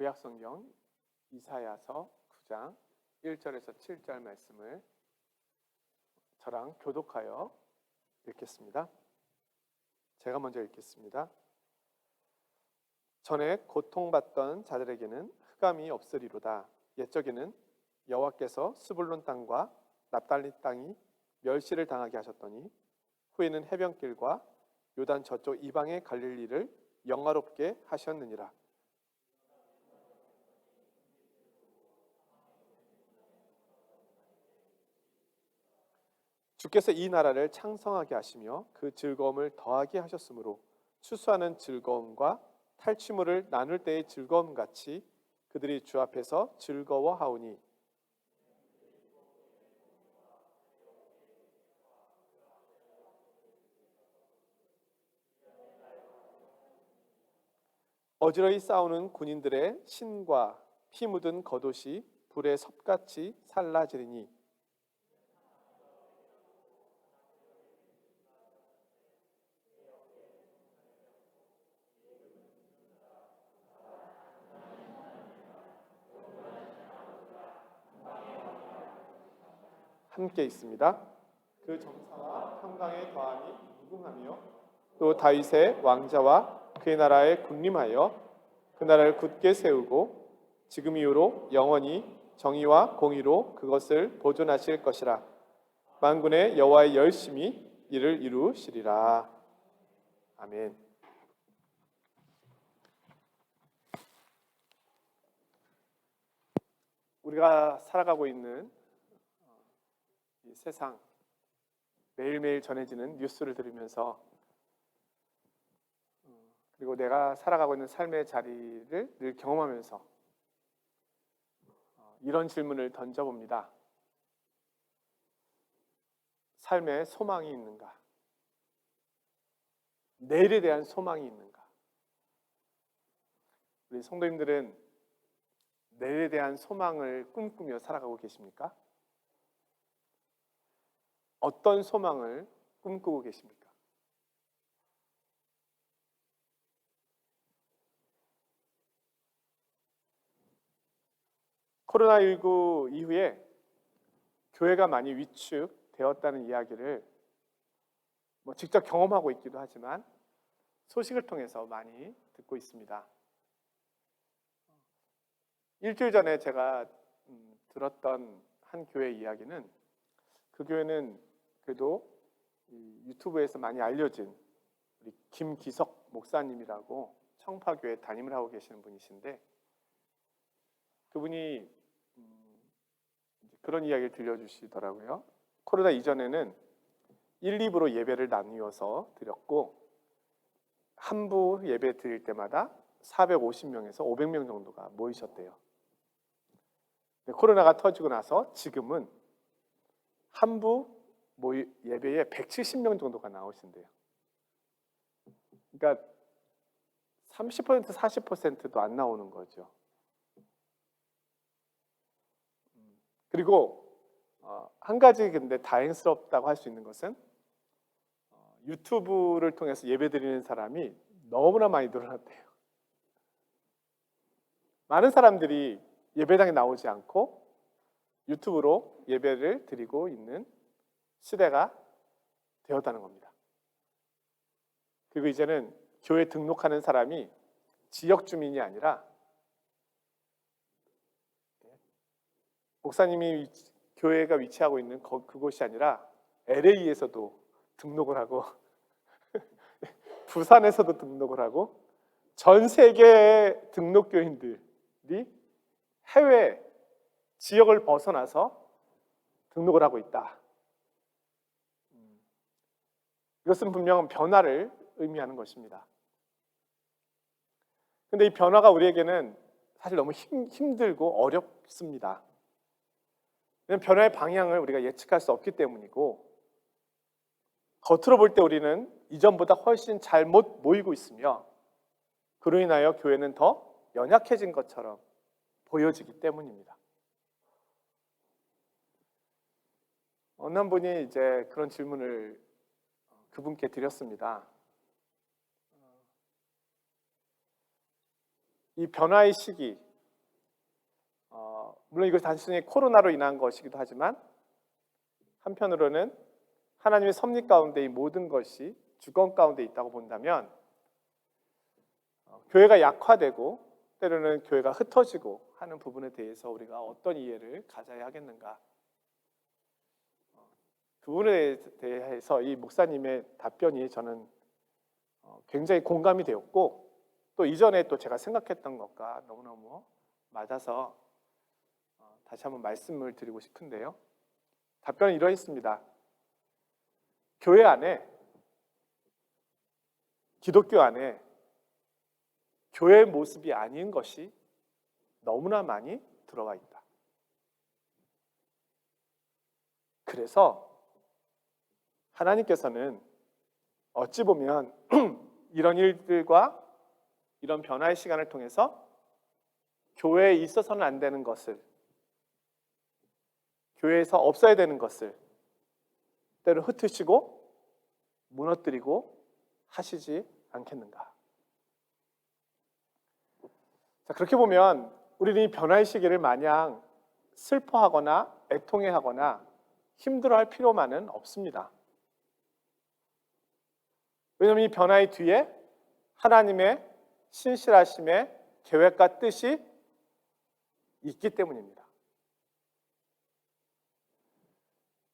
구약성경 이사야서 9장 1절에서 7절 말씀을 저랑 교독하여 읽겠습니다. 제가 먼저 읽겠습니다. 전에 고통받던 자들에게는 흑암이 없으리로다. 옛적에는 여호와께서 스불론 땅과 납달리 땅이 멸시를 당하게 하셨더니 후에는 해변길과 요단 저쪽 이방의 갈릴리를 영화롭게 하셨느니라. 주께서 이 나라를 창성하게 하시며 그 즐거움을 더하게 하셨으므로 추수하는 즐거움과 탈취물을 나눌 때의 즐거움 같이 그들이 주 앞에서 즐거워하오니 어지러이 싸우는 군인들의 신과 피 묻은 겉옷이 불의 섭같이 살라지리니 함께 있습니다. 그 정사와 평강의 더함이 무궁하며 또 다윗의 왕자와 그의 나라에 군림하여 그 나라를 굳게 세우고 지금 이후로 영원히 정의와 공의로 그것을 보존하실 것이라. 만군의 여호와의 열심히 이를 이루시리라. 아멘. 우리가 살아가고 있는 이 세상, 매일매일 전해지는 뉴스를 들으면서 그리고 내가 살아가고 있는 삶의 자리를 늘 경험하면서 이런 질문을 던져봅니다. 삶에 소망이 있는가? 내일에 대한 소망이 있는가? 우리 성도님들은 내일에 대한 소망을 꿈꾸며 살아가고 계십니까? 어떤 소망을 꿈꾸고 계십니까? 코로나19 이후에 교회가 많이 위축되었다는 이야기를 직접 경험하고 있기도 하지만 소식을 통해서 많이 듣고 있습니다. 일주일 전에 제가 들었던 한 교회 이야기는 그 교회는 그래도 유튜브에서 많이 알려진 우리 김기석 목사님이라고 청파교회 담임을 하고 계시는 분이신데 그분이 그런 이야기를 들려주시더라고요. 코로나 이전에는 1, 2부로 예배를 나누어서 드렸고 한 부 예배 드릴 때마다 450명에서 500명 정도가 모이셨대요. 코로나가 터지고 나서 지금은 한 부 예배에 170명 정도가 나오신대요. 그러니까 30% 40%도 안 나오는 거죠. 그리고 한 가지 근데 다행스럽다고 할 수 있는 것은 유튜브를 통해서 예배드리는 사람이 너무나 많이 늘어났대요. 많은 사람들이 예배당에 나오지 않고 유튜브로 예배를 드리고 있는 시대가 되었다는 겁니다. 그리고 이제는 교회 등록하는 사람이 지역 주민이 아니라 목사님이 교회가 위치하고 있는 그곳이 아니라 LA에서도 등록을 하고 부산에서도 등록을 하고 전 세계의 등록교인들이 해외 지역을 벗어나서 등록을 하고 있다. 이것은 분명한 변화를 의미하는 것입니다. 그런데 이 변화가 우리에게는 사실 너무 힘들고 어렵습니다. 변화의 방향을 우리가 예측할 수 없기 때문이고 겉으로 볼 때 우리는 이전보다 훨씬 잘 못 모이고 있으며 그로 인하여 교회는 더 연약해진 것처럼 보여지기 때문입니다. 어느 한 분이 이제 그런 질문을 그분께 드렸습니다. 이 변화의 시기, 물론 이것이 단순히 코로나로 인한 것이기도 하지만 한편으로는 하나님의 섭리 가운데 이 모든 것이 주권 가운데 있다고 본다면 교회가 약화되고 때로는 교회가 흩어지고 하는 부분에 대해서 우리가 어떤 이해를 가져야 하겠는가? 그 부분에 대해서 이 목사님의 답변이 저는 굉장히 공감이 되었고, 또 이전에 또 제가 생각했던 것과 너무너무 맞아서 다시 한번 말씀을 드리고 싶은데요. 답변은 이러했습니다. 교회 안에, 기독교 안에 교회의 모습이 아닌 것이 너무나 많이 들어와 있다. 그래서 하나님께서는 어찌 보면 이런 일들과 이런 변화의 시간을 통해서 교회에 있어서는 안 되는 것을, 교회에서 없어야 되는 것을 때로 흩으시고 무너뜨리고 하시지 않겠는가. 자, 그렇게 보면 우리는 이 변화의 시기를 마냥 슬퍼하거나 애통해하거나 힘들어할 필요만은 없습니다. 왜냐하면 이 변화의 뒤에 하나님의 신실하심의 계획과 뜻이 있기 때문입니다.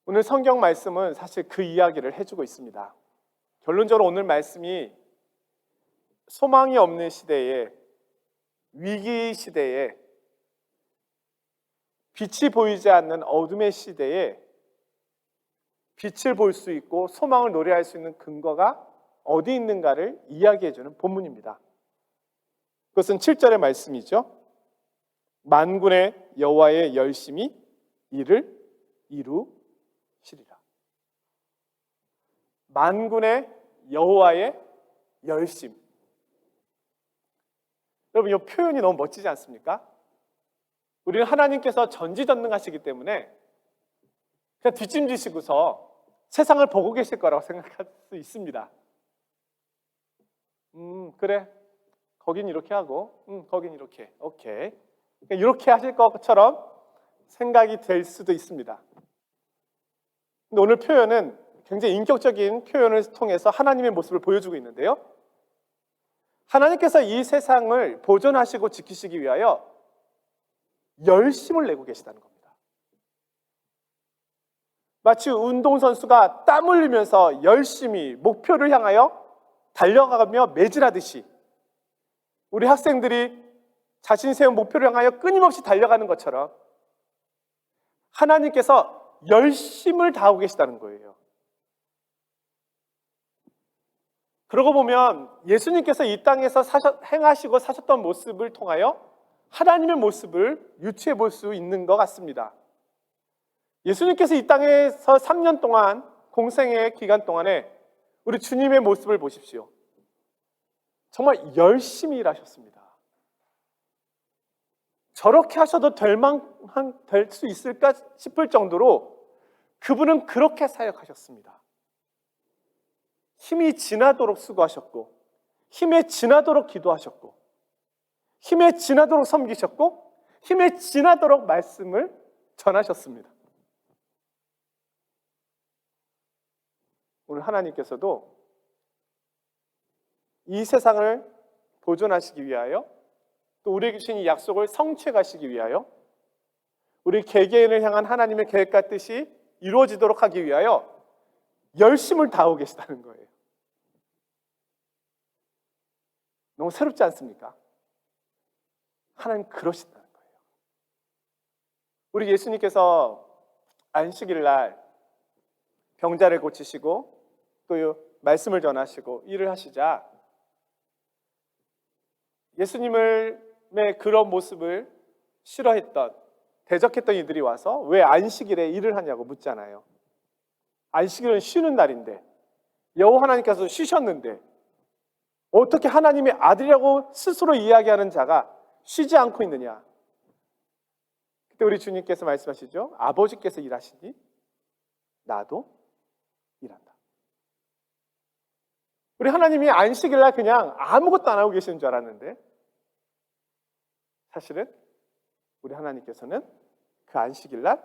오늘 성경 말씀은 사실 그 이야기를 해주고 있습니다. 결론적으로 오늘 말씀이 소망이 없는 시대에, 위기 시대에, 빛이 보이지 않는 어둠의 시대에 빛을 볼 수 있고 소망을 노래할 수 있는 근거가 어디 있는가를 이야기해주는 본문입니다. 그것은 7절의 말씀이죠. 만군의 여호와의 열심이 이를 이루시리라. 만군의 여호와의 열심. 여러분, 이 표현이 너무 멋지지 않습니까? 우리는 하나님께서 전지전능하시기 때문에 그냥 뒷짐지시고서 세상을 보고 계실 거라고 생각할 수 있습니다. 그래, 거긴 이렇게 하고 거긴 이렇게, 오케이, 이렇게 하실 것처럼 생각이 될 수도 있습니다. 근데 오늘 표현은 굉장히 인격적인 표현을 통해서 하나님의 모습을 보여주고 있는데요. 하나님께서 이 세상을 보존하시고 지키시기 위하여 열심을 내고 계시다는 겁니다. 마치 운동선수가 땀 흘리면서 열심히 목표를 향하여 달려가며 매질하듯이 우리 학생들이 자신이 세운 목표를 향하여 끊임없이 달려가는 것처럼 하나님께서 열심을 다하고 계시다는 거예요. 그러고 보면 예수님께서 이 땅에서 행하시고 사셨던 모습을 통하여 하나님의 모습을 유추해 볼 수 있는 것 같습니다. 예수님께서 이 땅에서 3년 동안 공생의 기간 동안에 우리 주님의 모습을 보십시오. 정말 열심히 일하셨습니다. 저렇게 하셔도 될 수 있을까 싶을 정도로 그분은 그렇게 사역하셨습니다. 힘이 지나도록 수고하셨고, 힘에 지나도록 기도하셨고, 힘에 지나도록 섬기셨고, 힘에 지나도록 말씀을 전하셨습니다. 오늘 하나님께서도 이 세상을 보존하시기 위하여, 또 우리에게 주신 이 약속을 성취해 가시기 위하여, 우리 개개인을 향한 하나님의 계획과 뜻이 이루어지도록 하기 위하여 열심을 다하고 계시다는 거예요. 너무 새롭지 않습니까? 하나님 그러신다는 거예요. 우리 예수님께서 안식일 날 병자를 고치시고 또 말씀을 전하시고 일을 하시자 예수님의 그런 모습을 싫어했던, 대적했던 이들이 와서 왜 안식일에 일을 하냐고 묻잖아요. 안식일은 쉬는 날인데, 여호와 하나님께서 쉬셨는데 어떻게 하나님의 아들이라고 스스로 이야기하는 자가 쉬지 않고 있느냐. 그때 우리 주님께서 말씀하시죠. 아버지께서 일하시니 나도 일한다. 우리 하나님이 안식일날 그냥 아무것도 안 하고 계시는 줄 알았는데 사실은 우리 하나님께서는 그 안식일 날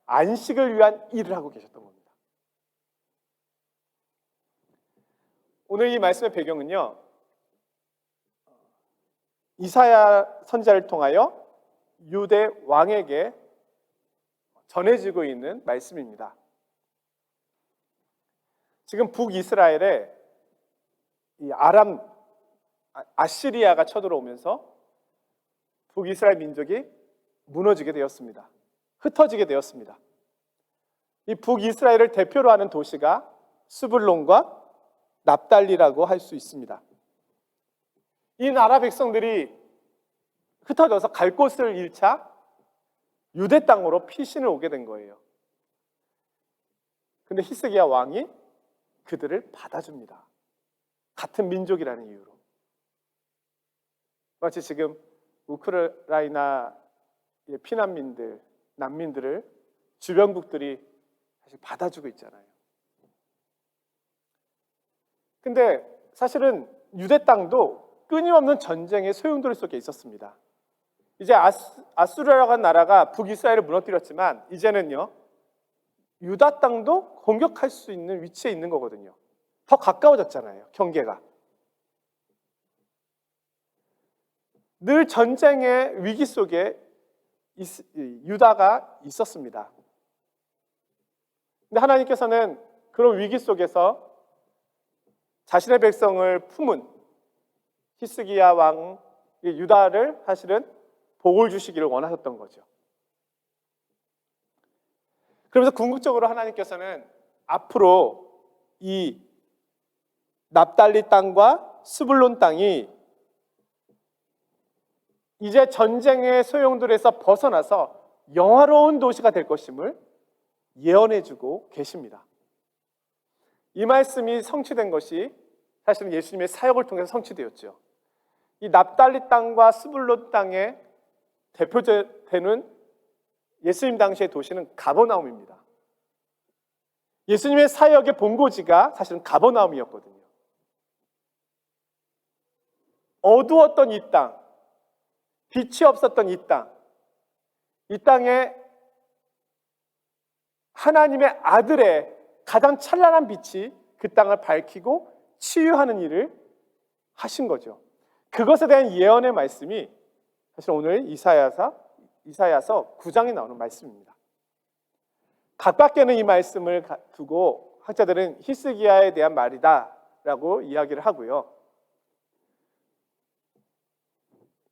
안식을 위한 일을 하고 계셨던 겁니다. 오늘 이 말씀의 배경은요, 이사야 선지자를 통하여 유대 왕에게 전해지고 있는 말씀입니다. 지금 북이스라엘에 이 아시리아가 쳐들어오면서 북이스라엘 민족이 무너지게 되었습니다. 흩어지게 되었습니다. 이 북이스라엘을 대표로 하는 도시가 스불론과 납달리라고 할 수 있습니다. 이 나라 백성들이 흩어져서 갈 곳을 잃자 유대 땅으로 피신을 오게 된 거예요. 근데 히스기야 왕이 그들을 받아줍니다. 같은 민족이라는 이유로. 마치 지금 우크라이나의 피난민들, 난민들을 주변국들이 사실 받아주고 있잖아요. 근데 사실은 유대 땅도 끊임없는 전쟁의 소용돌이 속에 있었습니다. 이제 아수르라고 하는 나라가 북이스라엘을 무너뜨렸지만 이제는요, 유다 땅도 공격할 수 있는 위치에 있는 거거든요. 더 가까워졌잖아요, 경계가. 늘 전쟁의 위기 속에 유다가 있었습니다. 근데 하나님께서는 그런 위기 속에서 자신의 백성을 품은 히스기야 왕 유다를 사실은 복을 주시기를 원하셨던 거죠. 그러면서 궁극적으로 하나님께서는 앞으로 이 납달리 땅과 스불론 땅이 이제 전쟁의 소용돌이에서 벗어나서 영화로운 도시가 될 것임을 예언해주고 계십니다. 이 말씀이 성취된 것이 사실은 예수님의 사역을 통해서 성취되었죠. 이 납달리 땅과 스불론 땅의 대표되는 예수님 당시의 도시는 가버나움입니다. 예수님의 사역의 본고지가 사실은 가버나움이었거든요. 어두웠던 이 땅, 빛이 없었던 이 땅에 하나님의 아들의 가장 찬란한 빛이 그 땅을 밝히고 치유하는 일을 하신 거죠. 그것에 대한 예언의 말씀이 사실 오늘 이사야서 9장에 나오는 말씀입니다. 각각께는 이 말씀을 두고 학자들은 히스기야에 대한 말이다라고 이야기를 하고요.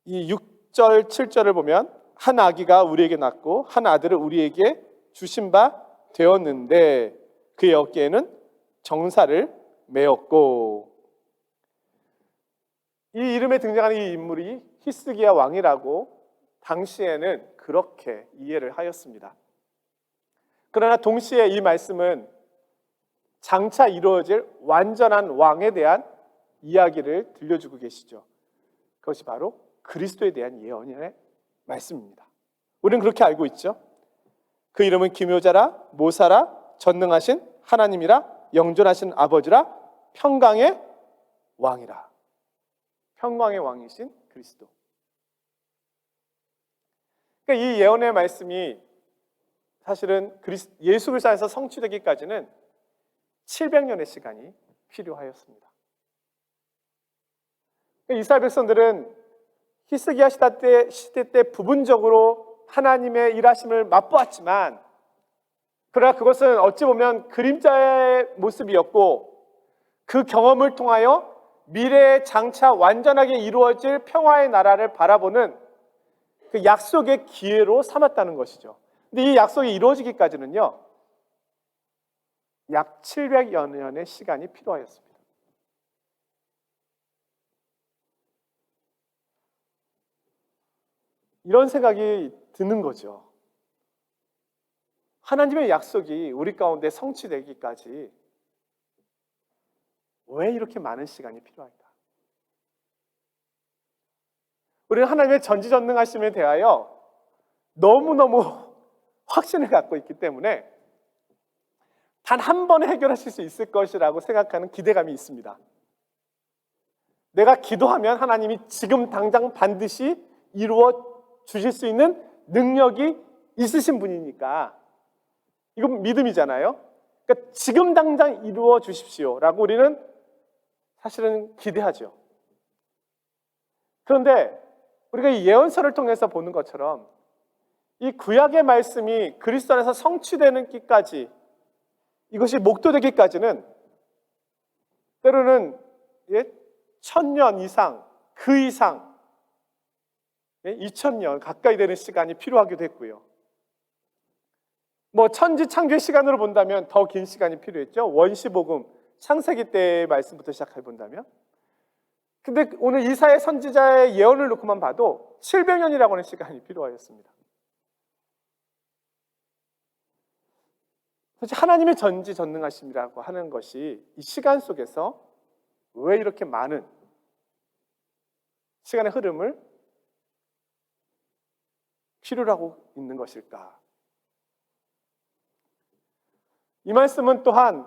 이 6절, 7절을 보면 한 아기가 우리에게 낳고 한 아들을 우리에게 주신 바 되었는데 그의 어깨에는 정사를 메었고, 이 이름에 등장하는 이 인물이 히스기야 왕이라고 당시에는 그렇게 이해를 하였습니다. 그러나 동시에 이 말씀은 장차 이루어질 완전한 왕에 대한 이야기를 들려주고 계시죠. 그것이 바로 그리스도에 대한 예언의 말씀입니다. 우리는 그렇게 알고 있죠. 그 이름은 기묘자라, 모사라, 전능하신 하나님이라, 영존하신 아버지라, 평강의 왕이라. 평강의 왕이신 그리스도. 그러니까 이 예언의 말씀이 사실은 예수 그리스도 안에서 성취되기까지는 700년의 시간이 필요하였습니다. 이스라엘 백성들은 히스기야 시대 때 부분적으로 하나님의 일하심을 맛보았지만, 그러나 그것은 어찌 보면 그림자의 모습이었고, 그 경험을 통하여 미래에 장차 완전하게 이루어질 평화의 나라를 바라보는 그 약속의 기회로 삼았다는 것이죠. 근데 이 약속이 이루어지기까지는요, 약 700여 년의 시간이 필요하였습니다. 이런 생각이 드는 거죠. 하나님의 약속이 우리 가운데 성취되기까지 왜 이렇게 많은 시간이 필요할까? 우리는 하나님의 전지전능하심에 대하여 너무너무 확신을 갖고 있기 때문에 단 한 번에 해결하실 수 있을 것이라고 생각하는 기대감이 있습니다. 내가 기도하면 하나님이 지금 당장 반드시 이루어 주실 수 있는 능력이 있으신 분이니까 이건 믿음이잖아요. 그러니까 지금 당장 이루어 주십시오라고 우리는 사실은 기대하죠. 그런데 우리가 이 예언서를 통해서 보는 것처럼 이 구약의 말씀이 그리스도 안에서 성취되는 기까지, 이것이 목도되기까지는 때로는 1000년 이상, 그 이상 2000년 가까이 되는 시간이 필요하기도 했고요. 천지 창조의 시간으로 본다면 더 긴 시간이 필요했죠. 원시복음, 창세기 때의 말씀부터 시작해 본다면. 근데 오늘 이사야 선지자의 예언을 놓고만 봐도 700년이라고 하는 시간이 필요하였습니다. 사실 하나님의 전지전능하심이라고 하는 것이 이 시간 속에서 왜 이렇게 많은 시간의 흐름을 필요로 하고 있는 것일까? 이 말씀은 또한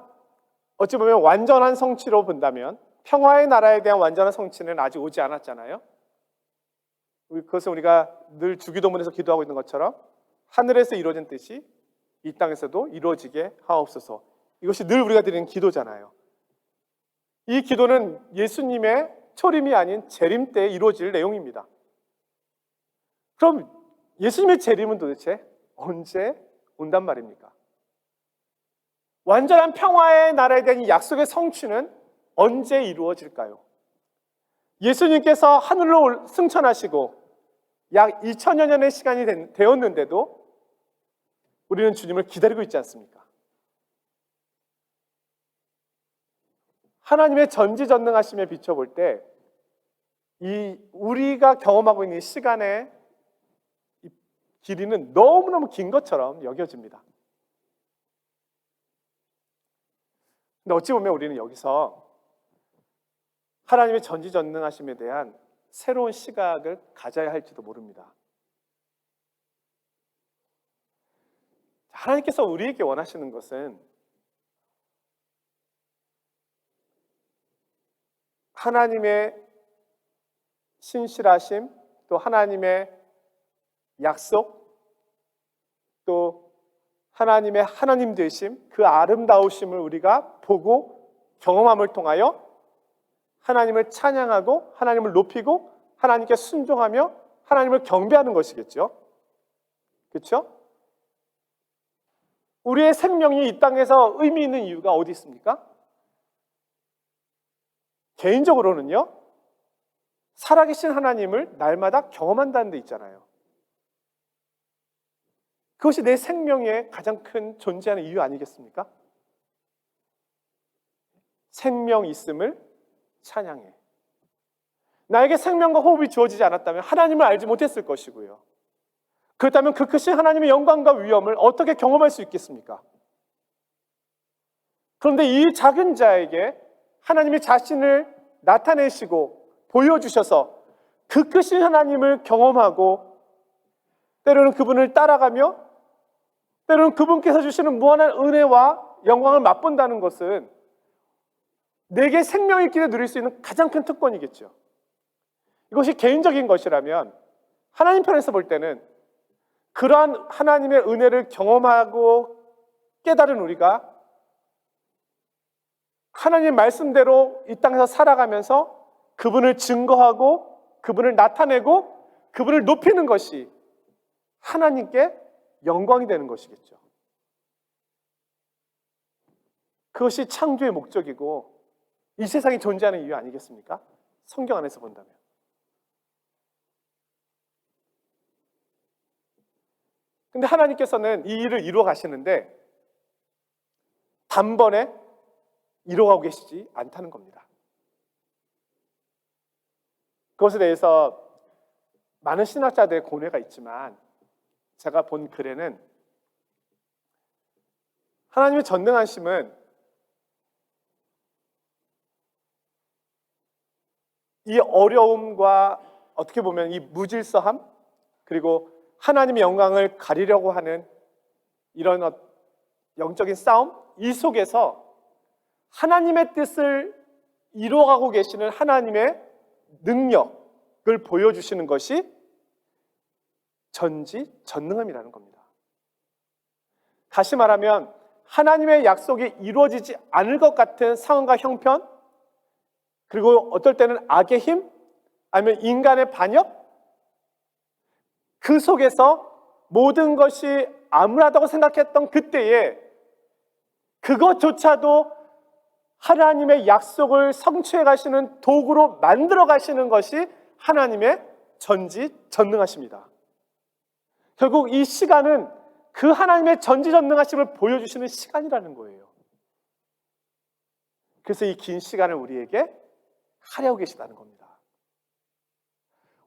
어찌 보면 완전한 성취로 본다면 평화의 나라에 대한 완전한 성취는 아직 오지 않았잖아요. 그것은 우리가 늘 주기도문에서 기도하고 있는 것처럼 하늘에서 이루어진 뜻이 이 땅에서도 이루어지게 하옵소서. 이것이 늘 우리가 드리는 기도잖아요. 이 기도는 예수님의 초림이 아닌 재림 때에 이루어질 내용입니다. 그럼 예수님의 재림은 도대체 언제 온단 말입니까? 완전한 평화의 나라에 대한 이 약속의 성취는 언제 이루어질까요? 예수님께서 하늘로 승천하시고 약 2000여 년의 시간이 되었는데도 우리는 주님을 기다리고 있지 않습니까? 하나님의 전지전능하심에 비춰볼 때 이 우리가 경험하고 있는 시간의 길이는 너무너무 긴 것처럼 여겨집니다. 근데 어찌 보면 우리는 여기서 하나님의 전지전능하심에 대한 새로운 시각을 가져야 할지도 모릅니다. 하나님께서 우리에게 원하시는 것은 하나님의 신실하심, 또 하나님의 약속, 또 하나님의 하나님 되심, 그 아름다우심을 우리가 보고 경험함을 통하여 하나님을 찬양하고 하나님을 높이고 하나님께 순종하며 하나님을 경배하는 것이겠죠. 그렇죠? 우리의 생명이 이 땅에서 의미 있는 이유가 어디 있습니까? 개인적으로는요, 살아계신 하나님을 날마다 경험한다는 데 있잖아요. 그것이 내 생명의 가장 큰 존재하는 이유 아니겠습니까? 생명 있음을 찬양해. 나에게 생명과 호흡이 주어지지 않았다면 하나님을 알지 못했을 것이고요. 그렇다면 그 크신 하나님의 영광과 위엄을 어떻게 경험할 수 있겠습니까? 그런데 이 작은 자에게 하나님이 자신을 나타내시고 보여주셔서 그 크신 하나님을 경험하고 때로는 그분을 따라가며 때로는 그분께서 주시는 무한한 은혜와 영광을 맛본다는 것은 내게 생명이 있기에 누릴 수 있는 가장 큰 특권이겠죠. 이것이 개인적인 것이라면 하나님 편에서 볼 때는 그러한 하나님의 은혜를 경험하고 깨달은 우리가 하나님 말씀대로 이 땅에서 살아가면서 그분을 증거하고 그분을 나타내고 그분을 높이는 것이 하나님께 영광이 되는 것이겠죠. 그것이 창조의 목적이고 이 세상이 존재하는 이유 아니겠습니까? 성경 안에서 본다면. 근데 하나님께서는 이 일을 이루어 가시는데 단번에 이루어가고 계시지 않다는 겁니다. 그것에 대해서 많은 신학자들의 고뇌가 있지만 제가 본 글에는 하나님의 전능하심은 이 어려움과 어떻게 보면 이 무질서함 그리고 하나님의 영광을 가리려고 하는 이런 영적인 싸움, 이 속에서 하나님의 뜻을 이루어가고 계시는 하나님의 능력을 보여주시는 것이 전지전능함이라는 겁니다. 다시 말하면 하나님의 약속이 이루어지지 않을 것 같은 상황과 형편, 그리고 어떨 때는 악의 힘, 아니면 인간의 반역, 그 속에서 모든 것이 암울하다고 생각했던 그때에 그것조차도 하나님의 약속을 성취해 가시는 도구로 만들어 가시는 것이 하나님의 전지전능하십니다. 결국 이 시간은 그 하나님의 전지전능하심을 보여주시는 시간이라는 거예요. 그래서 이 긴 시간을 우리에게 하려고 계시다는 겁니다.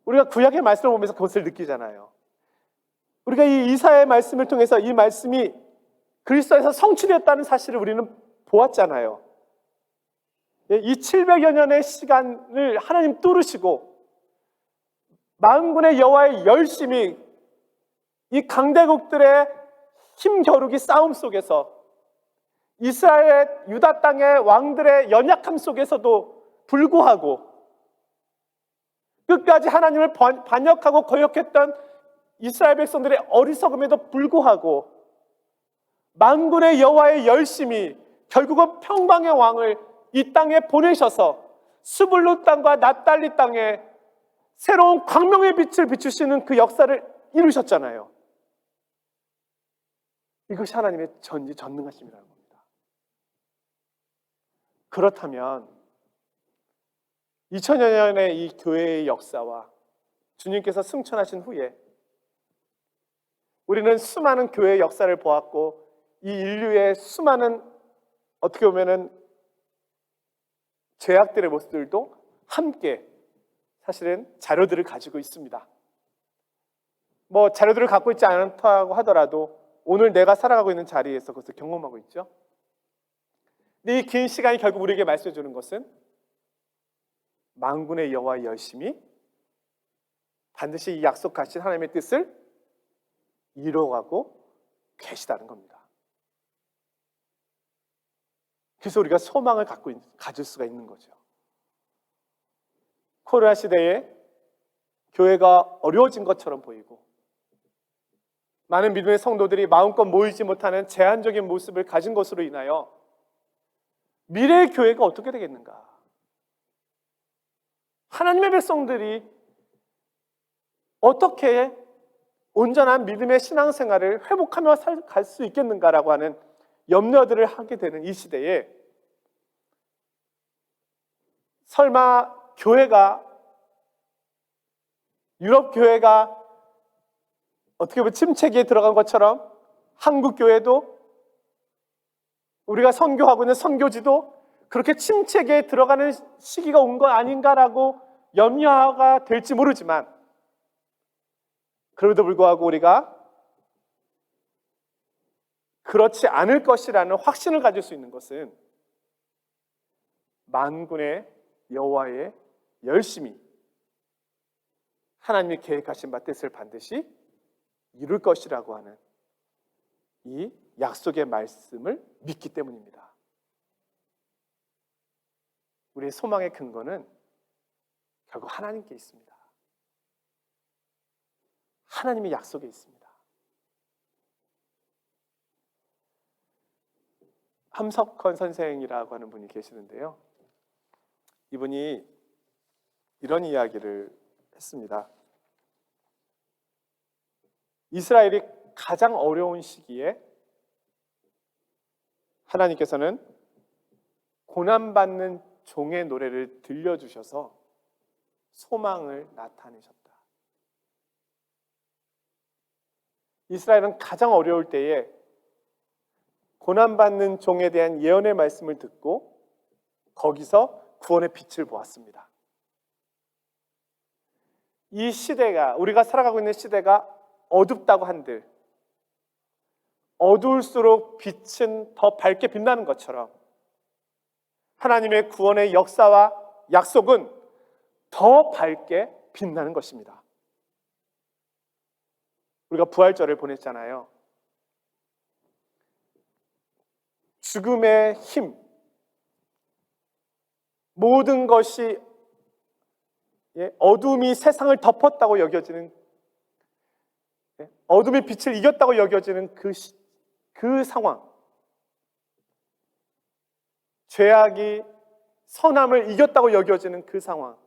우리가 구약의 말씀을 보면서 그것을 느끼잖아요. 우리가 이 이사야의 말씀을 통해서 이 말씀이 그리스도에서 성취되었다는 사실을 우리는 보았잖아요. 이 700여 년의 시간을 하나님 뚫으시고 만군의 여호와의 열심히 이 강대국들의 힘겨루기 싸움 속에서 이스라엘 유다 땅의 왕들의 연약함 속에서도 불구하고 끝까지 하나님을 반역하고 거역했던 이스라엘 백성들의 어리석음에도 불구하고 만군의 여호와의 열심히 결국은 평강의 왕을 이 땅에 보내셔서 스불론 땅과 납달리 땅에 새로운 광명의 빛을 비추시는 그 역사를 이루셨잖아요. 이것이 하나님의 전지전능하심이라는 겁니다. 그렇다면 2000여 년의 이 교회의 역사와 주님께서 승천하신 후에 우리는 수많은 교회의 역사를 보았고 이 인류의 수많은 어떻게 보면은 죄악들의 모습들도 함께 사실은 자료들을 가지고 있습니다. 뭐 자료들을 갖고 있지 않다고 하더라도 오늘 내가 살아가고 있는 자리에서 그것을 경험하고 있죠. 근데 이 긴 시간이 결국 우리에게 말씀해 주는 것은 만군의 여호와의 열심히 반드시 이 약속하신 하나님의 뜻을 이루어가고 계시다는 겁니다. 그래서 우리가 소망을 가질 수가 있는 거죠. 코로나 시대에 교회가 어려워진 것처럼 보이고 많은 믿음의 성도들이 마음껏 모이지 못하는 제한적인 모습을 가진 것으로 인하여 미래의 교회가 어떻게 되겠는가? 하나님의 백성들이 어떻게 온전한 믿음의 신앙생활을 회복하며 갈 수 있겠는가라고 하는 염려들을 하게 되는 이 시대에 설마 교회가 유럽 교회가 어떻게 보면 침체기에 들어간 것처럼 한국 교회도 우리가 선교하고 있는 선교지도 그렇게 침체기에 들어가는 시기가 온 거 아닌가라고 염려가 될지 모르지만 그럼에도 불구하고 우리가 그렇지 않을 것이라는 확신을 가질 수 있는 것은 만군의 여호와의 열심히 하나님이 계획하신 바 뜻을 반드시 이룰 것이라고 하는 이 약속의 말씀을 믿기 때문입니다. 우리의 소망의 근거는 결국 하나님께 있습니다. 하나님의 약속에 있습니다. 함석헌 선생이라고 하는 분이 계시는데요. 이분이 이런 이야기를 했습니다. 이스라엘이 가장 어려운 시기에 하나님께서는 고난받는 종의 노래를 들려주셔서 소망을 나타내셨다. 이스라엘은 가장 어려울 때에 고난받는 종에 대한 예언의 말씀을 듣고 거기서 구원의 빛을 보았습니다. 이 시대가, 우리가 살아가고 있는 시대가 어둡다고 한들 어두울수록 빛은 더 밝게 빛나는 것처럼 하나님의 구원의 역사와 약속은 더 밝게 빛나는 것입니다. 우리가 부활절을 보냈잖아요. 죽음의 힘, 모든 것이 어둠이 세상을 덮었다고 여겨지는, 어둠의 빛을 이겼다고 여겨지는 그 그 상황, 죄악이 선함을 이겼다고 여겨지는 그 상황,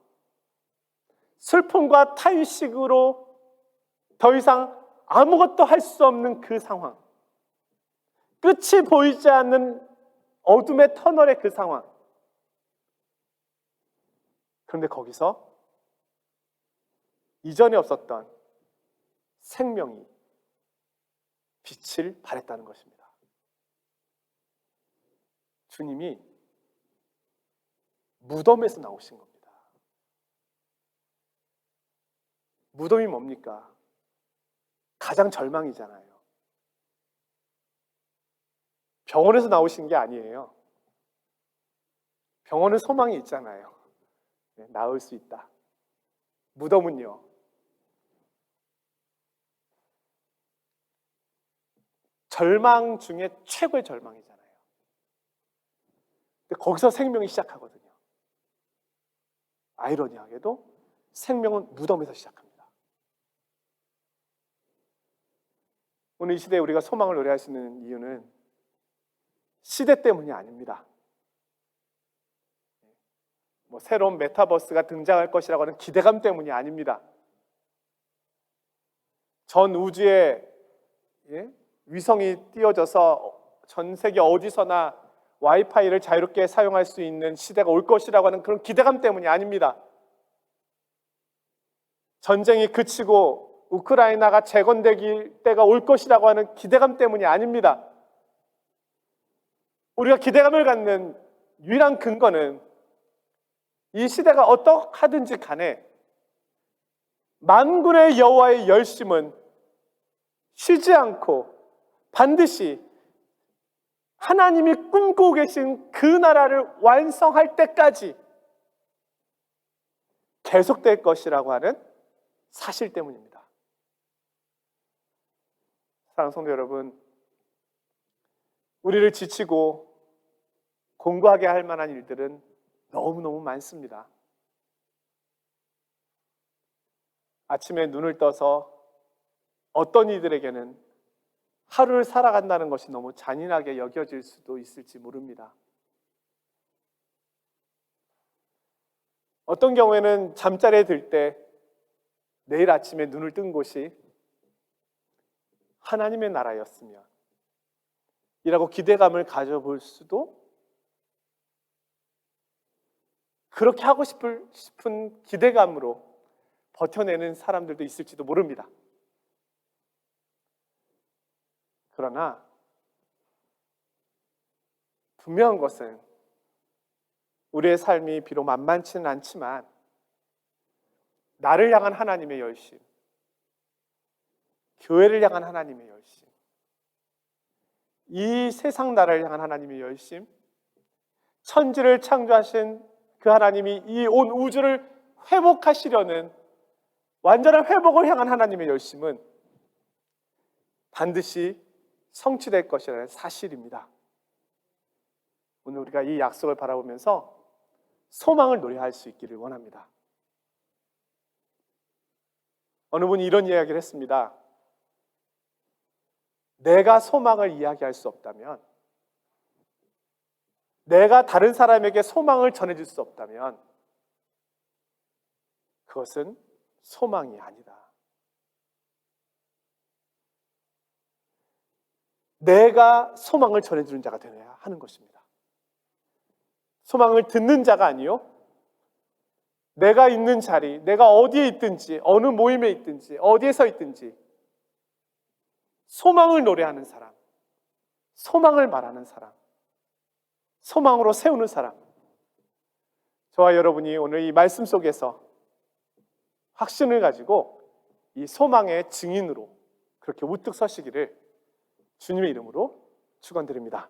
슬픔과 탄식으로 더 이상 아무것도 할 수 없는 그 상황, 끝이 보이지 않는 어둠의 터널의 그 상황. 그런데 거기서 이전에 없었던 생명이 빛을 발했다는 것입니다. 주님이 무덤에서 나오신 겁니다. 무덤이 뭡니까? 가장 절망이잖아요. 병원에서 나오신 게 아니에요. 병원은 소망이 있잖아요. 네, 나을 수 있다. 무덤은요, 절망 중에 최고의 절망이잖아요. 근데 거기서 생명이 시작하거든요. 아이러니하게도 생명은 무덤에서 시작합니다. 오늘 이 시대에 우리가 소망을 노래할 수 있는 이유는 시대 때문이 아닙니다. 새로운 메타버스가 등장할 것이라고 하는 기대감 때문이 아닙니다. 전 우주에 위성이 띄워져서 전 세계 어디서나 와이파이를 자유롭게 사용할 수 있는 시대가 올 것이라고 하는 그런 기대감 때문이 아닙니다. 전쟁이 그치고 우크라이나가 재건되기 때가 올 것이라고 하는 기대감 때문이 아닙니다. 우리가 기대감을 갖는 유일한 근거는 이 시대가 어떡하든지 간에 만군의 여호와의 열심은 쉬지 않고 반드시 하나님이 꿈꾸고 계신 그 나라를 완성할 때까지 계속될 것이라고 하는 사실 때문입니다. 사랑하는 성도 여러분, 우리를 지치고 공부하게 할 만한 일들은 너무너무 많습니다. 아침에 눈을 떠서 어떤 이들에게는 하루를 살아간다는 것이 너무 잔인하게 여겨질 수도 있을지 모릅니다. 어떤 경우에는 잠자리에 들 때 내일 아침에 눈을 뜬 곳이 하나님의 나라였으면 이라고 기대감을 가져볼 수도, 그렇게 하고 싶은 기대감으로 버텨내는 사람들도 있을지도 모릅니다. 그러나 분명한 것은 우리의 삶이 비록 만만치는 않지만 나를 향한 하나님의 열심, 교회를 향한 하나님의 열심, 이 세상 나라를 향한 하나님의 열심, 천지를 창조하신 그 하나님이 이 온 우주를 회복하시려는 완전한 회복을 향한 하나님의 열심은 반드시 성취될 것이라는 사실입니다. 오늘 우리가 이 약속을 바라보면서 소망을 노래할 수 있기를 원합니다. 어느 분이 이런 이야기를 했습니다. 내가 소망을 이야기할 수 없다면, 내가 다른 사람에게 소망을 전해줄 수 없다면 그것은 소망이 아니다. 내가 소망을 전해주는 자가 되어야 하는 것입니다. 소망을 듣는 자가 아니요, 내가 있는 자리, 내가 어디에 있든지, 어느 모임에 있든지, 어디에 서 있든지 소망을 노래하는 사람, 소망을 말하는 사람, 소망으로 세우는 사람, 저와 여러분이 오늘 이 말씀 속에서 확신을 가지고 이 소망의 증인으로 그렇게 우뚝 서시기를 주님의 이름으로 축원드립니다.